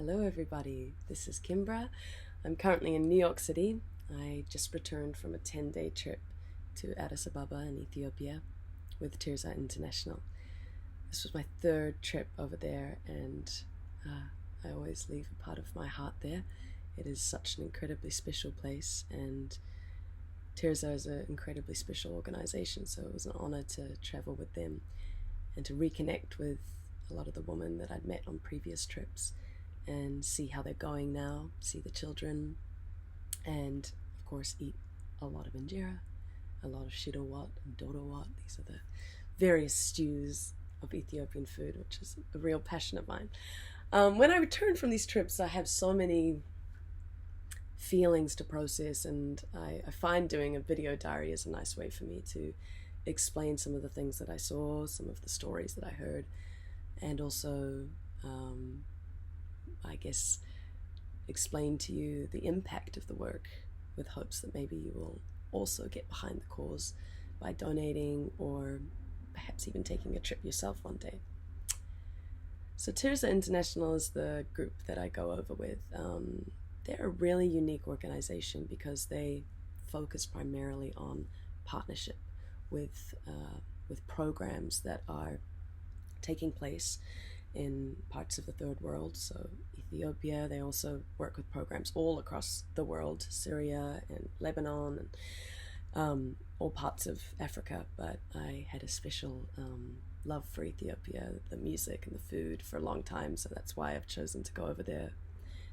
Hello everybody, this is Kimbra. I'm currently in New York City. I just returned from a 10-day trip to Addis Ababa in Ethiopia with Tirzah International. This was my third trip over there, and I always leave a part of my heart there. It is such an incredibly special place, and Tirzah is an incredibly special organization, so it was an honor to travel with them and to reconnect with a lot of the women that I'd met on previous trips and see how they're going now, see the children, and of course eat a lot of injera, a lot of shirowat and dorowat. These are the various stews of Ethiopian food, which is a real passion of mine. When I return from these trips, I have so many feelings to process, and I find doing a video diary is a nice way for me to explain some of the things that I saw, some of the stories that I heard, and also I guess explain to you the impact of the work, with hopes that maybe you will also get behind the cause by donating or perhaps even taking a trip yourself one day. So Tirzah International is the group that I go over with. They're a really unique organization because they focus primarily on partnership with programs that are taking place in parts of the third world. So Ethiopia, they also work with programs all across the world, Syria and Lebanon and all parts of Africa. But I had a special love for Ethiopia, the music and the food, for a long time, so that's why I've chosen to go over there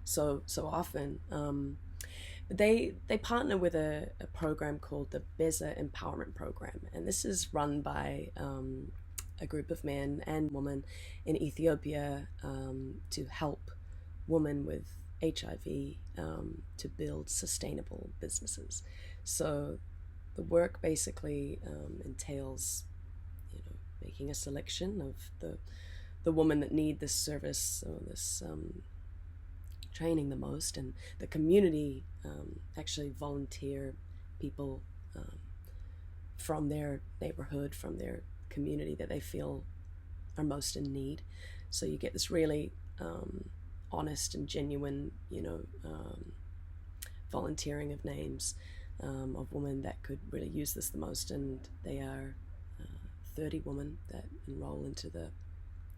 so often. They partner with a program called the Beza Empowerment Program, and this is run by a group of men and women in Ethiopia to help women with HIV to build sustainable businesses. So the work basically entails, making a selection of the women that need this service or this training the most, and the community actually volunteer people from their neighborhood, from their community that they feel are most in need. So you get this really honest and genuine, volunteering of names of women that could really use this the most, and they are 30 women that enroll into the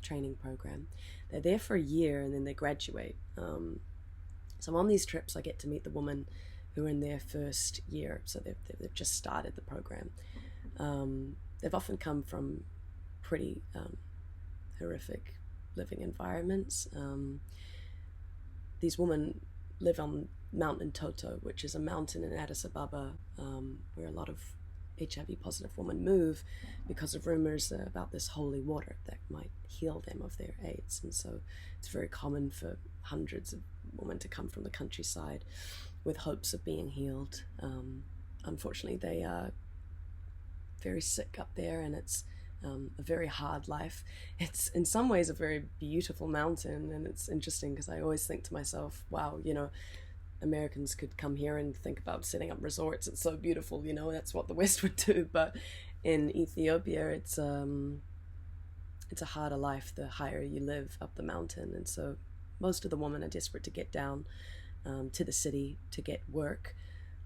training program. They're there for a year and then they graduate. So on these trips I get to meet the women who are in their first year, so they've just started the program. They've often come from pretty horrific living environments. These women live on Mount Ntoto, which is a mountain in Addis Ababa, where a lot of HIV positive women move because of rumors about this holy water that might heal them of their AIDS. And so it's very common for hundreds of women to come from the countryside with hopes of being healed. Unfortunately, they are very sick up there, and it's a very hard life. It's in some ways a very beautiful mountain, and it's interesting because I always think to myself, wow, Americans could come here and think about setting up resorts. It's so beautiful, that's what the West would do. But in Ethiopia, it's a harder life the higher you live up the mountain. And so most of the women are desperate to get down to the city to get work.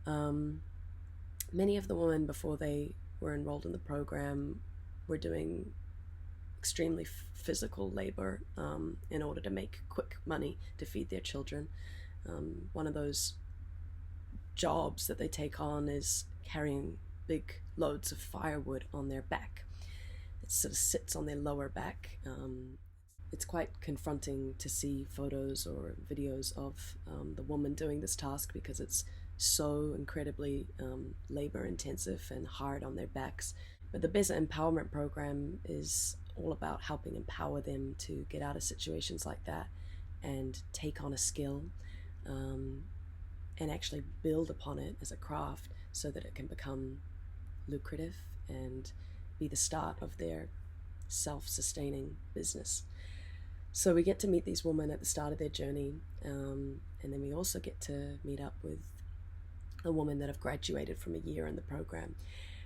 Many of the women, before they were enrolled in the program, were doing extremely physical labor in order to make quick money to feed their children. One of those jobs that they take on is carrying big loads of firewood on their back. It sort of sits on their lower back. It's quite confronting to see photos or videos of the woman doing this task, because it's so incredibly labor intensive and hard on their backs. But the Beza Empowerment Program is all about helping empower them to get out of situations like that and take on a skill, and actually build upon it as a craft so that it can become lucrative and be the start of their self-sustaining business. So we get to meet these women at the start of their journey, and then we also get to meet up with a woman that have graduated from a year in the program,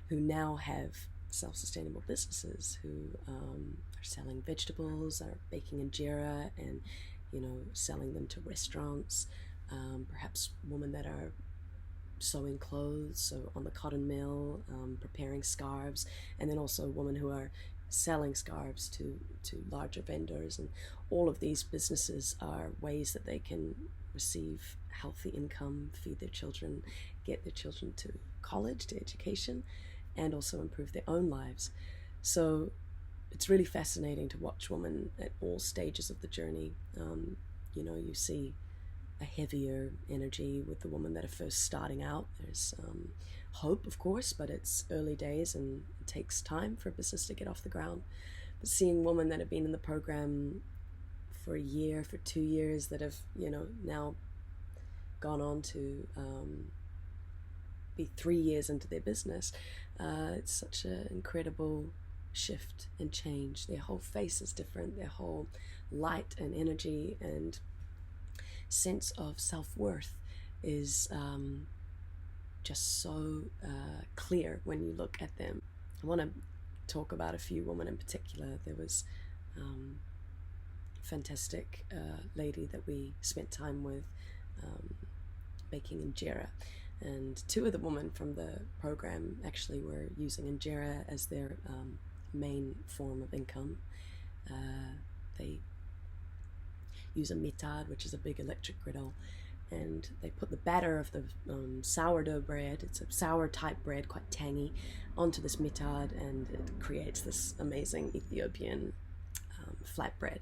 who now have self-sustainable businesses, who are selling vegetables, are baking injera, and selling them to restaurants, perhaps women that are sewing clothes, so on the cotton mill, preparing scarves, and then also women who are selling scarves to larger vendors. And all of these businesses are ways that they can receive healthy income, feed their children, get their children to college, to education, and also improve their own lives. So it's really fascinating to watch women at all stages of the journey. You see a heavier energy with the women that are first starting out. There's hope, of course, but it's early days and it takes time for a business to get off the ground. But seeing women that have been in the program for a year, for 2 years, that have, now gone on to be 3 years into their business, it's such an incredible shift and change. Their whole face is different, their whole light and energy and sense of self-worth is just so clear when you look at them. I want to talk about a few women in particular. There was a fantastic lady that we spent time with baking injera, and 2 of the women from the program actually were using injera as their main form of income. They use a mitad, which is a big electric griddle, and they put the batter of the sourdough bread, it's a sour type bread, quite tangy, onto this mitad, and it creates this amazing Ethiopian flatbread,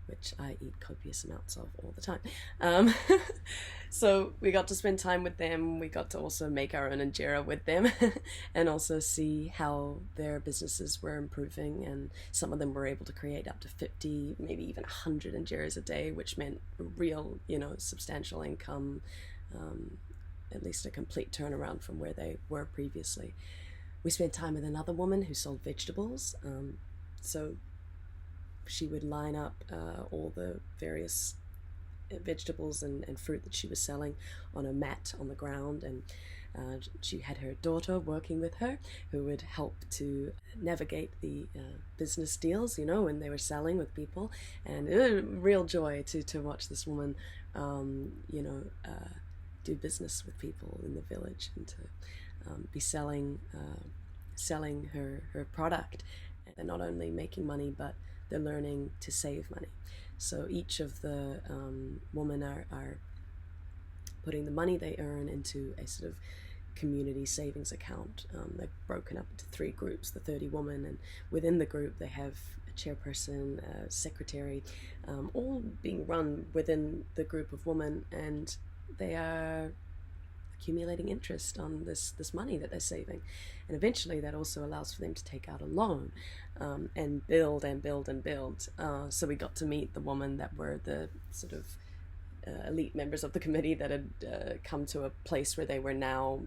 which I eat copious amounts of all the time. So we got to spend time with them. We got to also make our own injera with them and also see how their businesses were improving, and some of them were able to create up to 50, maybe even 100 injeras a day, which meant real, substantial income, at least a complete turnaround from where they were previously. We spent time with another woman who sold vegetables. So she would line up all the various vegetables and fruit that she was selling on a mat on the ground, and she had her daughter working with her who would help to navigate the business deals, when they were selling with people. And it was a real joy to watch this woman do business with people in the village, and to be selling her product. They're not only making money, but they're learning to save money. So each of the women are putting the money they earn into a sort of community savings account. They're broken up into 3 groups, the 30 women, and within the group they have a chairperson, a secretary, all being run within the group of women, and they are accumulating interest on this money that they're saving. And eventually that also allows for them to take out a loan and build and build and build. So we got to meet the women that were the sort of elite members of the committee that had come to a place where they were now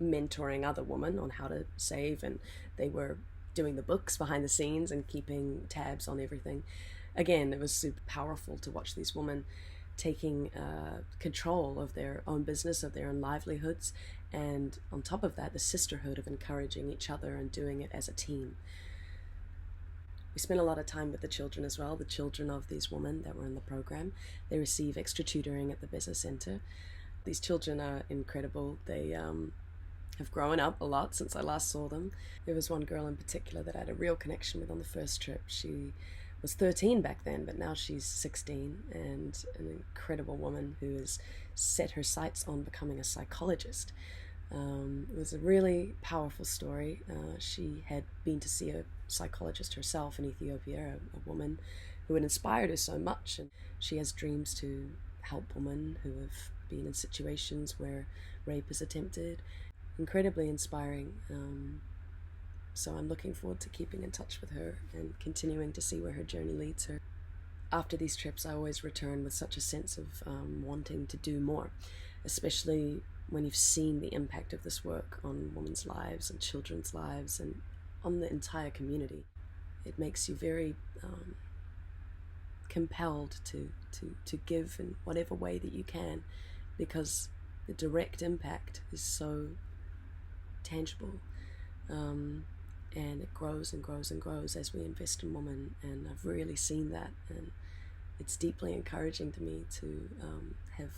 mentoring other women on how to save, and they were doing the books behind the scenes and keeping tabs on everything. Again, it was super powerful to watch these women taking control of their own business, of their own livelihoods, and on top of that, the sisterhood of encouraging each other and doing it as a team. We spent a lot of time with the children as well, the children of these women that were in the program. They receive extra tutoring at the Beza Center. These children are incredible. They have grown up a lot since I last saw them. There was one girl in particular that I had a real connection with on the first trip. She was 13 back then, but now she's 16, and an incredible woman who has set her sights on becoming a psychologist. It was a really powerful story. She had been to see a psychologist herself in Ethiopia, a woman who had inspired her so much, and she has dreams to help women who have been in situations where rape is attempted. Incredibly inspiring. So I'm looking forward to keeping in touch with her and continuing to see where her journey leads her. After these trips, I always return with such a sense of wanting to do more, especially when you've seen the impact of this work on women's lives and children's lives and on the entire community. It makes you very compelled to give in whatever way that you can, because the direct impact is so tangible. And it grows and grows and grows as we invest in women, and I've really seen that, and it's deeply encouraging to me to have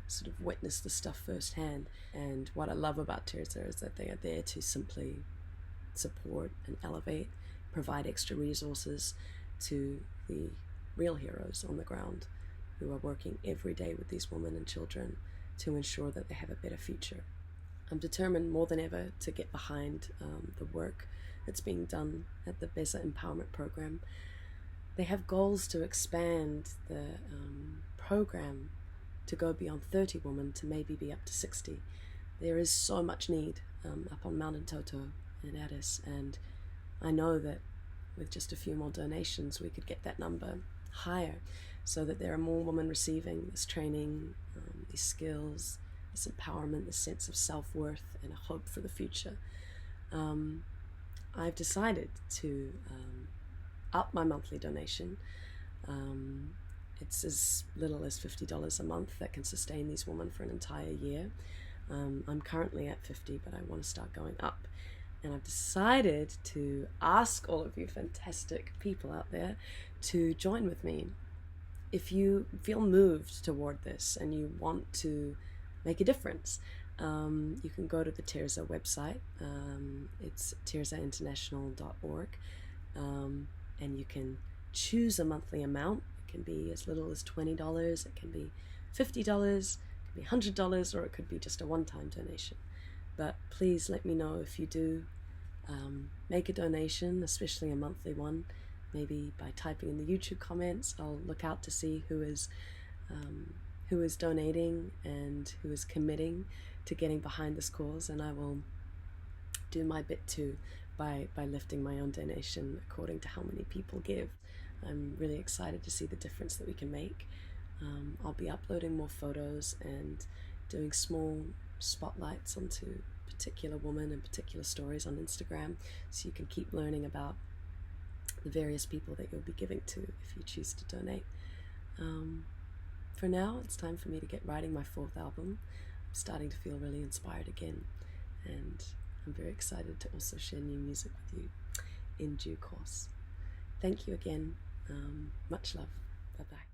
sort of witnessed the stuff firsthand. And what I love about Tirzah is that they are there to simply support and elevate, provide extra resources to the real heroes on the ground who are working every day with these women and children to ensure that they have a better future. I'm determined more than ever to get behind the work that's being done at the Beza Empowerment Program. They have goals to expand the program to go beyond 30 women to maybe be up to 60. There is so much need up on Mountain Toto in Addis, and I know that with just a few more donations we could get that number higher, so that there are more women receiving this training, these skills, this empowerment, this sense of self-worth and a hope for the future. I've decided to up my monthly donation. It's as little as $50 a month that can sustain these women for an entire year. I'm currently at 50, but I want to start going up. And I've decided to ask all of you fantastic people out there to join with me. If you feel moved toward this and you want to make a difference, you can go to the Tirzah website. It's tirzahinterntional.org, and you can choose a monthly amount. It can be as little as $20, it can be $50, it can be $100, or it could be just a one-time donation. But please let me know if you do make a donation, especially a monthly one. Maybe by typing in the YouTube comments, I'll look out to see who is donating and who is committing to getting behind this cause, and I will do my bit too by lifting my own donation according to how many people give. I'm really excited to see the difference that we can make. I'll be uploading more photos and doing small spotlights onto particular women and particular stories on Instagram, so you can keep learning about the various people that you'll be giving to if you choose to donate. For now, it's time for me to get writing my 4th album. I'm starting to feel really inspired again, and I'm very excited to also share new music with you in due course. Thank you again. Much love. Bye-bye.